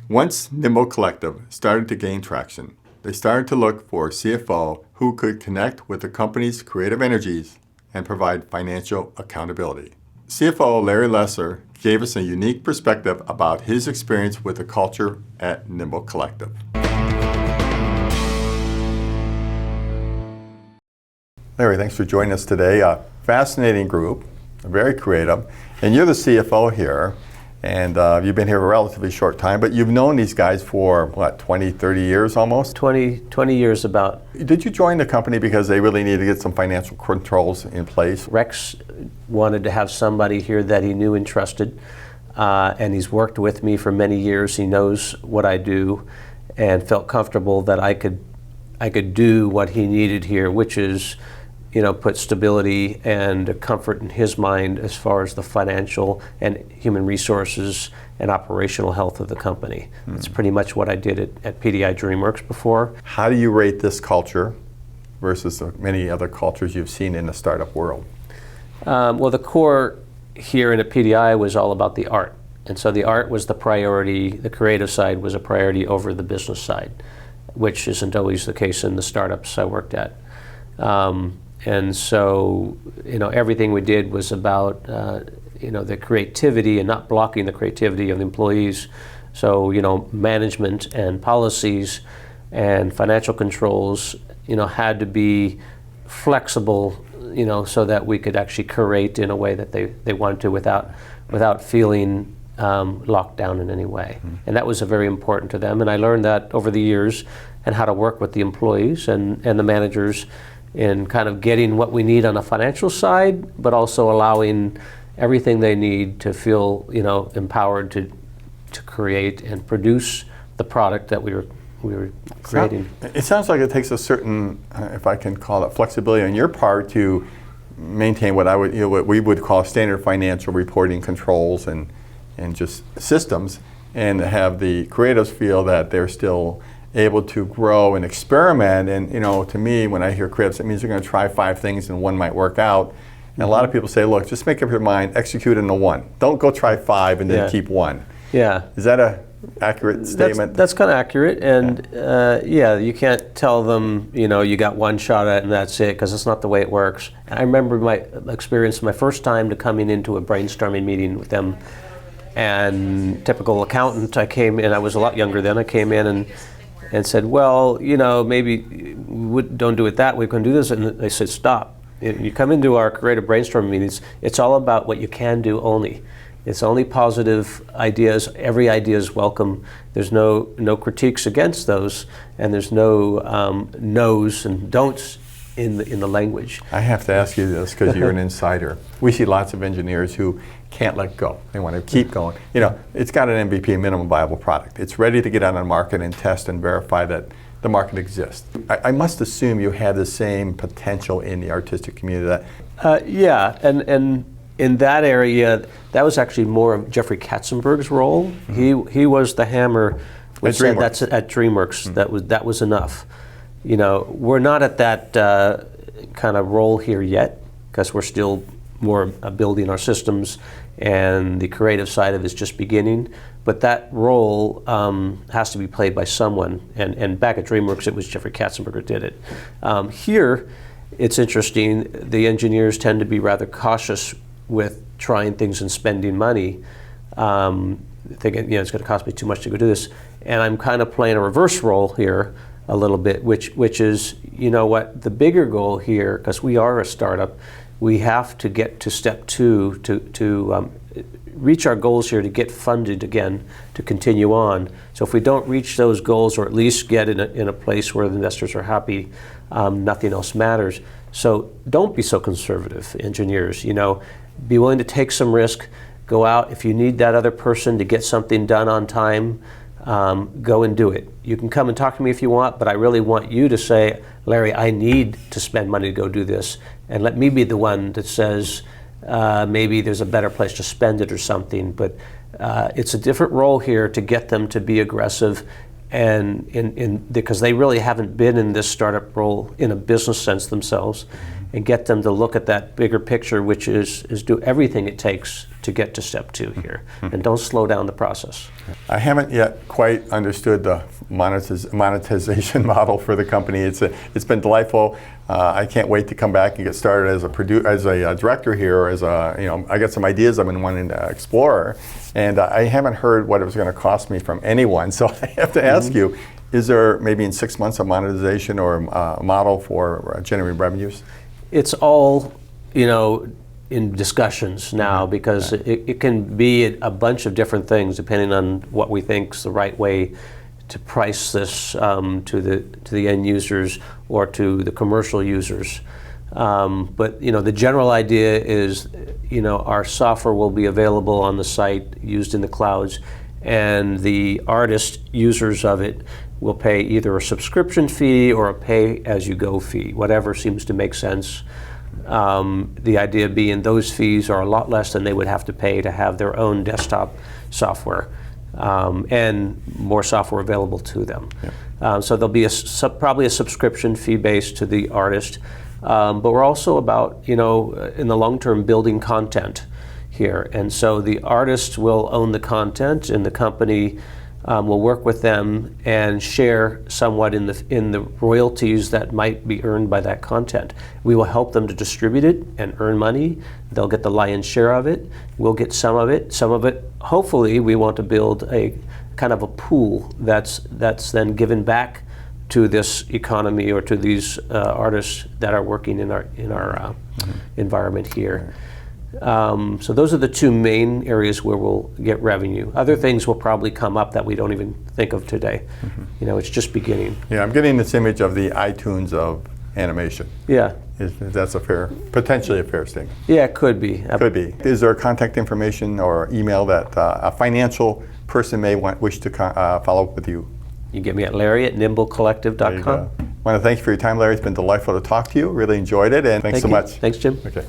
Once Nimble Collective started to gain traction, they started to look for a CFO who could connect with the company's creative energies and provide financial accountability. CFO Larry Lesser gave us a unique perspective about his experience with the culture at Nimble Collective. Larry, thanks for joining us today. A fascinating group, very creative, and you're the CFO here, and you've been here a relatively short time, but you've known these guys for, what, 20, 30 years almost? 20 years about. Did you join the company because they really needed to get some financial controls in place? Rex wanted to have somebody here that he knew and trusted, and he's worked with me for many years. He knows what I do and felt comfortable that I could do what he needed here, which is put stability and comfort in his mind as far as the financial and human resources and operational health of the company. That's pretty much what I did at PDI DreamWorks before. How do you rate this culture versus the many other cultures you've seen in the startup world? Well, the core here at PDI was all about the art. And so the art was the priority, the creative side was a priority over the business side, which isn't always the case in the startups I worked at. And so, everything we did was about, the creativity and not blocking the creativity of the employees. So, management and policies and financial controls, had to be flexible, so that we could actually curate in a way that they wanted to without feeling locked down in any way. And that was very important to them. And I learned that over the years and how to work with the employees and the managers in kind of getting what we need on a financial side, but also allowing everything they need to feel, empowered to create and produce the product that we were creating. It sounds like it takes a certain, if I can call it, flexibility on your part to maintain what what we would call standard financial reporting controls and just systems, and have the creatives feel that they're still able to grow and experiment. And to me, when I hear creatives, it means they're going to try 5 things and one might work out. And a lot of people say, look, just make up your mind, execute in the one. Don't go try 5 and then keep 1. Yeah. Is that a accurate statement? That's kind of accurate. And you can't tell them, you got one shot at it and that's it, because that's not the way it works. I remember my experience, my first time to coming into a brainstorming meeting with them, and typical accountant, I came in, I was a lot younger then, I came in and said, well, maybe don't do it that way, we can do this. And they said, stop. You come into our creative brainstorming meetings, it's all about what you can do only. It's only positive ideas. Every idea is welcome. There's no critiques against those, and there's no no's and don'ts in the language. I have to ask you this because you're an insider. We see lots of engineers who can't let go. They want to keep going. It's got an MVP, minimum viable product. It's ready to get out on the market and test and verify that the market exists. I must assume you have the same potential in the artistic community. And in that area, that was actually more of Jeffrey Katzenberg's role. He was the hammer. At DreamWorks. That's at DreamWorks. That was enough. We're not at that kind of role here yet, because we're still more building our systems, and the creative side of it is just beginning. But that role has to be played by someone. And back at DreamWorks, it was Jeffrey Katzenberg who did it. Here, it's interesting. The engineers tend to be rather cautious with trying things and spending money, thinking, it's going to cost me too much to go do this. And I'm kind of playing a reverse role here a little bit, which is, the bigger goal here, because we are a startup, we have to get to step 2 to reach our goals here, to get funded again, to continue on. So if we don't reach those goals, or at least get in a place where the investors are happy, nothing else matters. So don't be so conservative, engineers. Be willing to take some risk, go out. If you need that other person to get something done on time, go and do it. You can come and talk to me if you want, but I really want you to say, Larry, I need to spend money to go do this, and let me be the one that says, maybe there's a better place to spend it or something. But it's a different role here to get them to be aggressive, and because they really haven't been in this startup role in a business sense themselves. and get them to look at that bigger picture, which is do everything it takes to get to step 2 here, and don't slow down the process. I haven't yet quite understood the monetization model for the company. It's been delightful. I can't wait to come back and get started as a director here, or as I got some ideas I've been wanting to explore, and I haven't heard what it was going to cost me from anyone. So I have to ask you, is there maybe in 6 months a monetization or a model for generating revenues? It's all, in discussions now, because it can be a bunch of different things depending on what we think is the right way to price this to the end users or to the commercial users. But the general idea is, our software will be available on the site, used in the clouds, and the artist users of it will pay either a subscription fee or a pay-as-you-go fee, whatever seems to make sense. The idea being those fees are a lot less than they would have to pay to have their own desktop software, and more software available to them. Yeah. So there'll be probably a subscription fee base to the artist, but we're also about, in the long term, building content here. And so the artist will own the content, and the company will work with them and share somewhat in the royalties that might be earned by that content. We will help them to distribute it and earn money. They'll get the lion's share of it. We'll get some of it. Some of it, hopefully, we want to build a kind of a pool that's then given back to this economy or to these artists that are working in our environment here. So those are the 2 main areas where we'll get revenue. Other things will probably come up that we don't even think of today. It's just beginning. Yeah, I'm getting this image of the iTunes of animation. Yeah. That's potentially a fair statement? Yeah, it could be. Could be. Is there contact information or email that a financial person may wish to follow up with you? You get me at Larry@nimblecollective.com. I want to thank you for your time, Larry. It's been delightful to talk to you. Really enjoyed it, and thanks so much. Thanks, Jim. Okay.